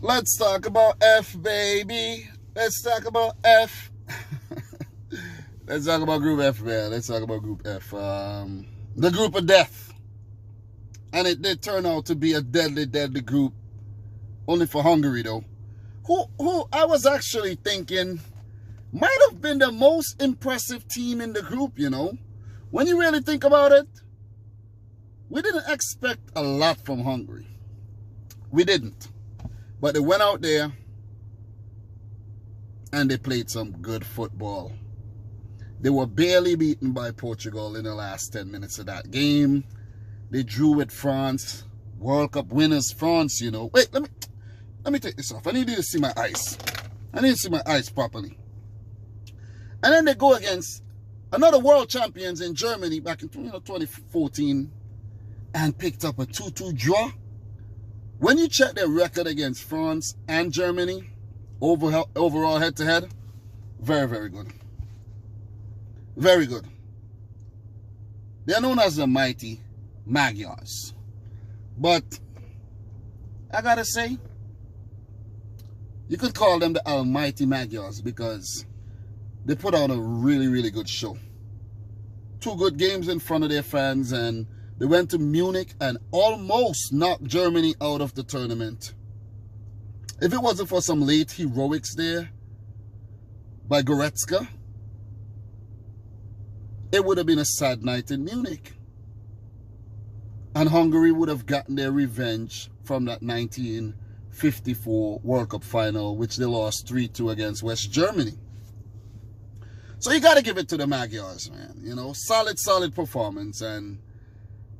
Let's talk about F, baby. Let's talk about F. Let's talk about Group F, man. Let's talk about Group F. The group of death. And it did turn out to be a deadly, deadly group. Only for Hungary, though. Who I was actually thinking might have been the most impressive team in the group, you know. When you really think about it, we didn't expect a lot from Hungary. We didn't. But they went out there and they played some good football. They were barely beaten by Portugal in the last 10 minutes of that game. They drew with France. World Cup winners, France, you know. Wait, let me take this off. I need you to see my eyes. I need to see my eyes properly. And then they go against another world champions in Germany back in 2014 and picked up a 2-2 draw. When you check their record against France and Germany, overall head-to-head, very, very good. Very good. They're known as the mighty Magyars. But I gotta say, you could call them the almighty Magyars because they put on a really, really good show. 2 good games in front of their fans, and they went to Munich and almost knocked Germany out of the tournament. If it wasn't for some late heroics there by Goretzka, it would have been a sad night in Munich. And Hungary would have gotten their revenge from that 1954 World Cup final, which they lost 3-2 against West Germany. So you got to give it to the Magyars, man. You know, solid performance. And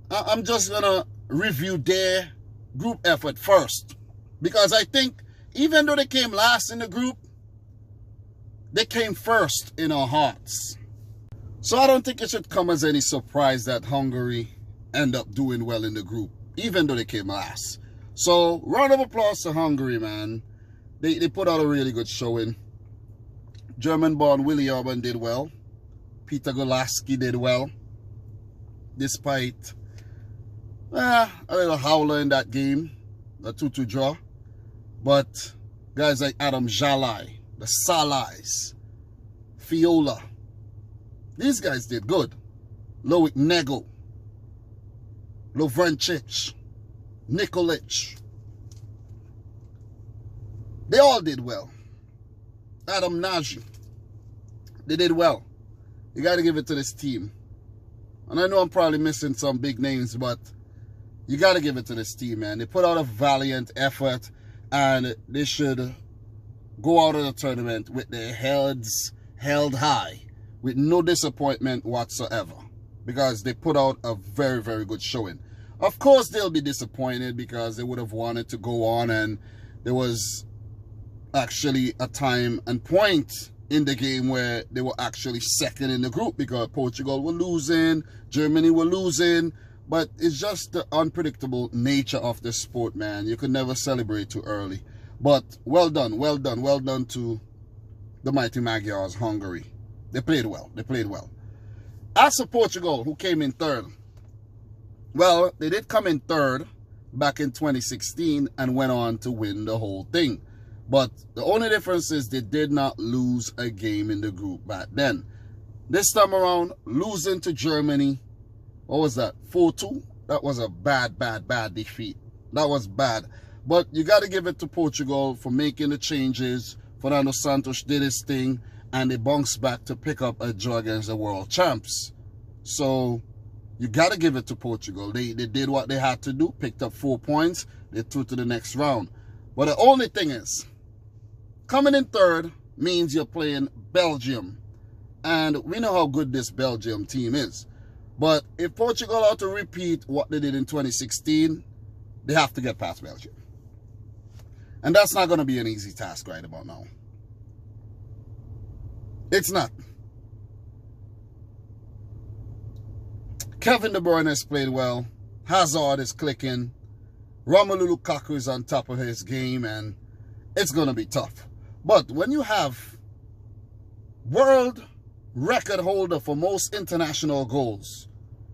I'm just going to review their group effort first. Because I think even though they came last in the group, they came first in our hearts. So I don't think it should come as any surprise that Hungary end up doing well in the group, even though they came last. So round of applause to Hungary, man. They put out a really good showing. German-born Willy Orban did well. Peter Golaski did well. Despite a little howler in that game, a 2-2 draw. But guys like Adam Jalai, the Salais, Fiola, these guys did good. Loic Nego, Lovrencic, Nikolic. They all did well. Adam Nagy, they did well. You got to give it to this team. And I know I'm probably missing some big names, but you got to give it to this team, man. They put out a valiant effort, and they should go out of the tournament with their heads held high, with no disappointment whatsoever, because they put out a very, very good showing. Of course, they'll be disappointed because they would have wanted to go on, and there was actually a time and point in the game where they were actually second in the group because Portugal were losing, Germany were losing, but it's just the unpredictable nature of the sport, man. You could never celebrate too early. But well done to the mighty Magyars, Hungary. They played well. As for Portugal, who came in third, well, they did come in third back in 2016 and went on to win the whole thing. But the only difference is they did not lose a game in the group back then. This time around, losing to Germany, what was that, 4-2? That was a bad defeat. That was bad. But you got to give it to Portugal for making the changes. Fernando Santos did his thing, and they bounced back to pick up a draw against the world champs. So you got to give it to Portugal. They did what they had to do, picked up 4 points. They threw to the next round. But the only thing is, coming in third means you're playing Belgium. And we know how good this Belgium team is. But if Portugal are to repeat what they did in 2016, they have to get past Belgium. And that's not going to be an easy task right about now. It's not. Kevin De Bruyne has played well. Hazard is clicking. Romelu Lukaku is on top of his game, and it's going to be tough. But when you have world record holder for most international goals,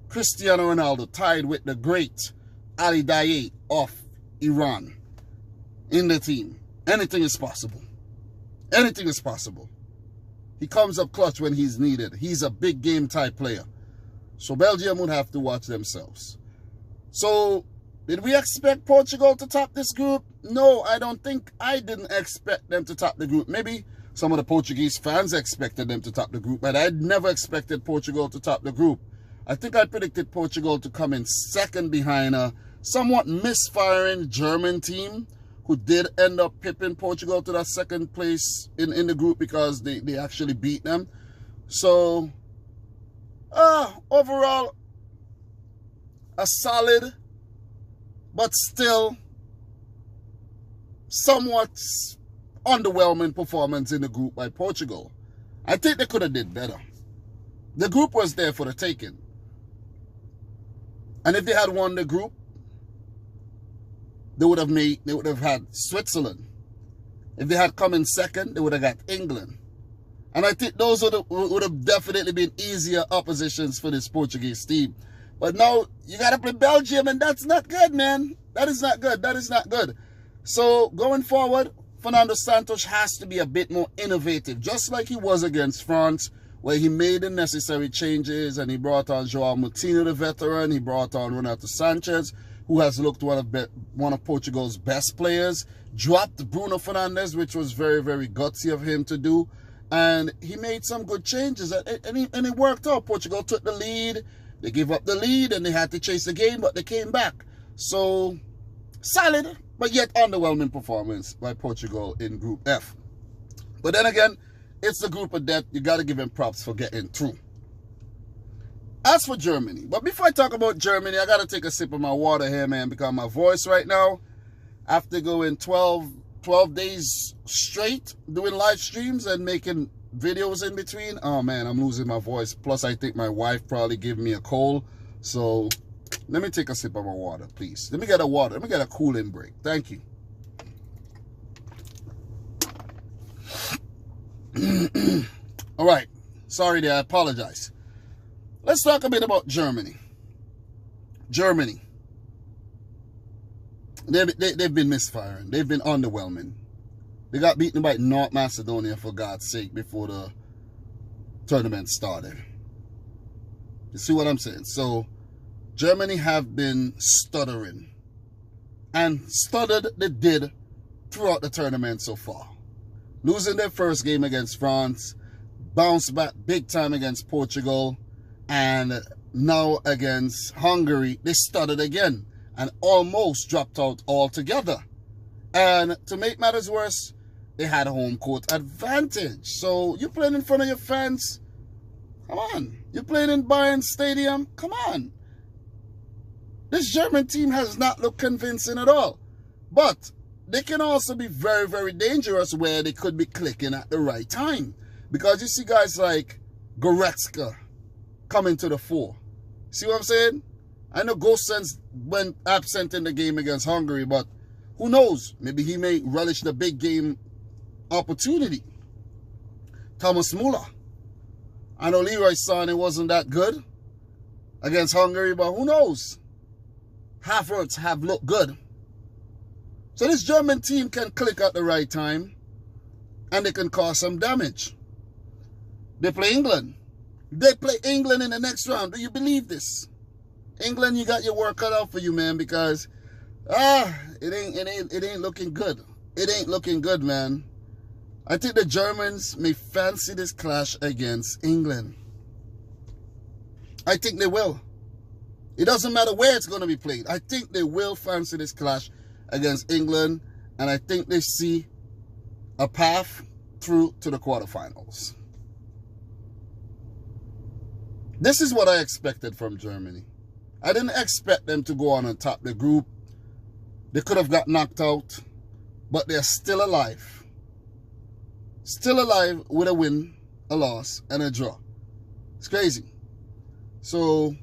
Cristiano Ronaldo tied with the great Ali Daei of Iran, in the team. Anything is possible. Anything is possible. He comes up clutch when he's needed. He's a big game type player. So Belgium would have to watch themselves. So did we expect Portugal to top this group? No, I don't think. I didn't expect them to top the group. Maybe some of the Portuguese fans expected them to top the group, but I never expected Portugal to top the group. I think I predicted Portugal to come in second behind a somewhat misfiring German team who did end up pipping Portugal to that second place in the group because they actually beat them. So, overall, a solid, but still somewhat underwhelming performance in the group by Portugal. I think they could have did better. The group was there for the taking. And if they had won the group, they would have had Switzerland. If they had come in second, they would have got England. And I think those would have definitely been easier oppositions for this Portuguese team. But now you got to play Belgium, and that's not good, man. That is not good. That is not good. So going forward, Fernando Santos has to be a bit more innovative, just like he was against France, where he made the necessary changes and he brought on João Moutinho, the veteran. He brought on Renato Sanchez, who has looked one of Portugal's best players. Dropped Bruno Fernandes, which was very, very gutsy of him to do. And he made some good changes, and it worked out. Portugal took the lead. They gave up the lead, and they had to chase the game, but they came back. So, solid, but yet underwhelming performance by Portugal in Group F. But then again, it's the group of death. You got to give them props for getting through. As for Germany, but before I talk about Germany, I got to take a sip of my water here, man, because my voice right now, after going 12 days straight doing live streams and making videos in between, oh man, I'm losing my voice. Plus, I think my wife probably gave me a cold. So, let me take a sip of my water, please. Let me get a water. Let me get a cooling break. Thank you. All right. Sorry there. I apologize. Let's talk a bit about Germany. Germany. They've been misfiring. They've been underwhelming. They got beaten by North Macedonia, for God's sake, before the tournament started. You see what I'm saying? So, Germany have been stuttering. And stuttered they did throughout the tournament so far. Losing their first game against France, bounced back big time against Portugal, and now against Hungary, they stuttered again and almost dropped out altogether. And to make matters worse, they had a home court advantage. So you're playing in front of your fans? Come on. You're playing in Bayern Stadium? Come on. This German team has not looked convincing at all. But they can also be very, very dangerous where they could be clicking at the right time. Because you see guys like Goretzka coming to the fore. See what I'm saying? I know Gosens went absent in the game against Hungary, but who knows? Maybe he may relish the big game opportunity. Thomas Müller. I know Leroy Sané wasn't that good against Hungary, but who knows? Havertz have looked good. So this German team can click at the right time and they can cause some damage. They play England. They play England in the next round. Do you believe this? England, you got your work cut out for you, man, because it ain't looking good. It ain't looking good, man. I think the Germans may fancy this clash against England. I think they will. It doesn't matter where it's going to be played. I think they will fancy this clash against England, and I think they see a path through to the quarterfinals. This is what I expected from Germany. I didn't expect them to go on and top the group. They could have got knocked out, but they're still alive. Still alive with a win, a loss, and a draw. It's crazy. So,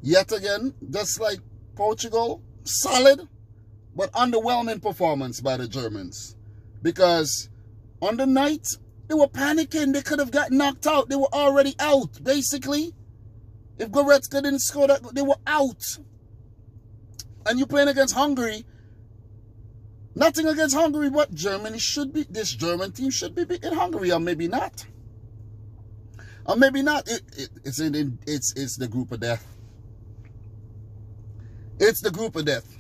yet again, just like Portugal, solid, but underwhelming performance by the Germans. Because on the night, they were panicking. They could have got knocked out. They were already out, basically. If Goretzka didn't score that, they were out. And you're playing against Hungary. Nothing against Hungary, but Germany should be, this German team should be beating Hungary, or maybe not. Or maybe not. It's the group of death. It's the group of death.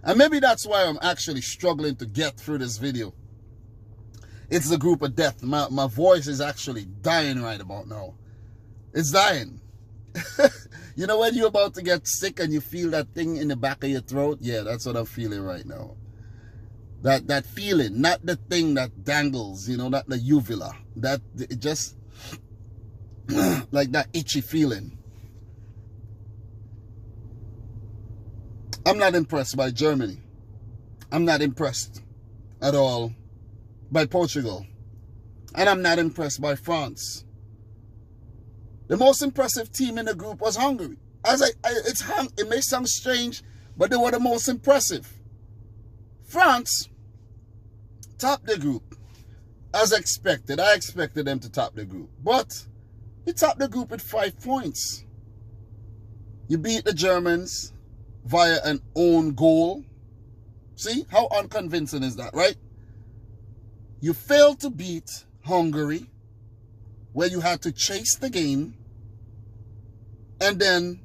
And maybe that's why I'm actually struggling to get through this video. It's the group of death. My voice is actually dying right about now. It's dying. You know when you're about to get sick and you feel that thing in the back of your throat? Yeah, that's what I'm feeling right now. That feeling, not the thing that dangles, you know, not the uvula. That, it just, like that itchy feeling. I'm not impressed by Germany. I'm not impressed at all by Portugal. And I'm not impressed by France. The most impressive team in the group was Hungary. It may sound strange, but they were the most impressive. France topped the group as expected. I expected them to top the group. But you topped the group with 5 points. You beat the Germans via an own goal. See, how unconvincing is that, right? You failed to beat Hungary, where you had to chase the game. And then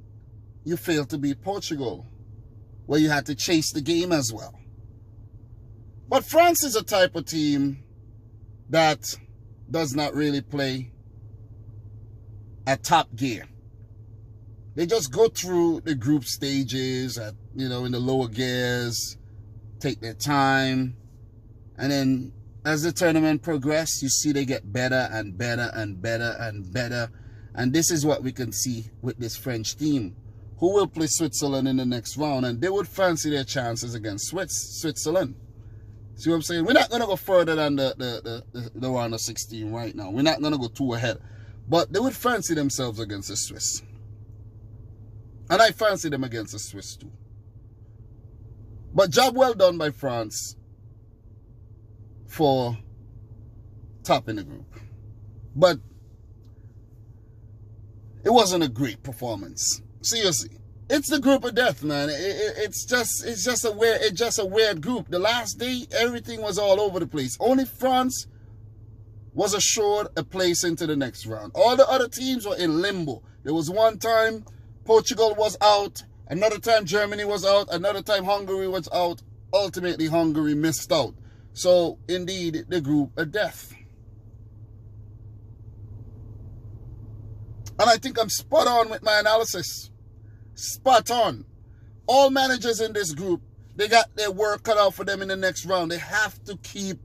you failed to beat Portugal, where you had to chase the game as well. But France is a type of team that does not really play at top gear. They just go through the group stages at, you know, in the lower gears, take their time. And then as the tournament progresses, you see they get better and better and better and better. And this is what we can see with this French team, who will play Switzerland in the next round. And they would fancy their chances against Switzerland. See what I'm saying? We're not going to go further than the round of 16 right now. We're not going to go too ahead. But they would fancy themselves against the Swiss. And I fancy them against the Swiss too. But job well done by France for topping the group. But it wasn't a great performance. Seriously. It's the group of death, man. It's just a weird group. The last day, everything was all over the place. Only France was assured a place into the next round. All the other teams were in limbo. There was one time Portugal was out, another time Germany was out, another time Hungary was out. Ultimately, Hungary missed out. So, indeed, the group of death. And I think I'm spot on with my analysis. Spot on. All managers in this group, they got their work cut out for them in the next round. They have to keep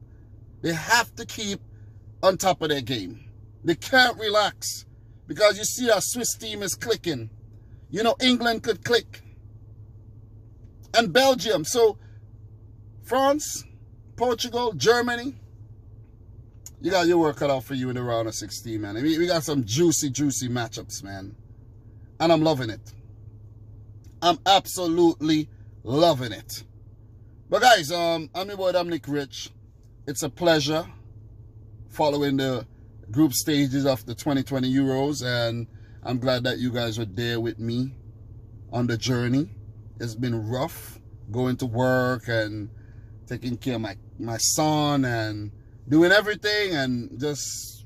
on top of their game. They can't relax. Because you see our Swiss team is clicking. You know, England could click. And Belgium. So, France, Portugal, Germany, you got your work cut out for you in the round of 16, man. We got some juicy matchups, man. And I'm loving it. I'm absolutely loving it. But guys, I'm your boy Dominic Rich. It's a pleasure following the group stages of the 2020 Euros. And I'm glad that you guys were there with me on the journey. It's been rough going to work and taking care of my son and doing everything and just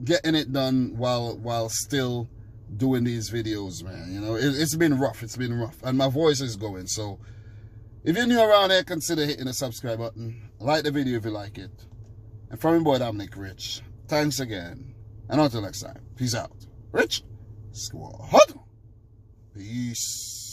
getting it done while still doing these videos, man. You know, it's been rough. It's been rough. And my voice is going. So if you're new around here, consider hitting the subscribe button. Like the video if you like it. And from your boy Dominic Rich, thanks again. And until next time, peace out. Rich Squad. Peace.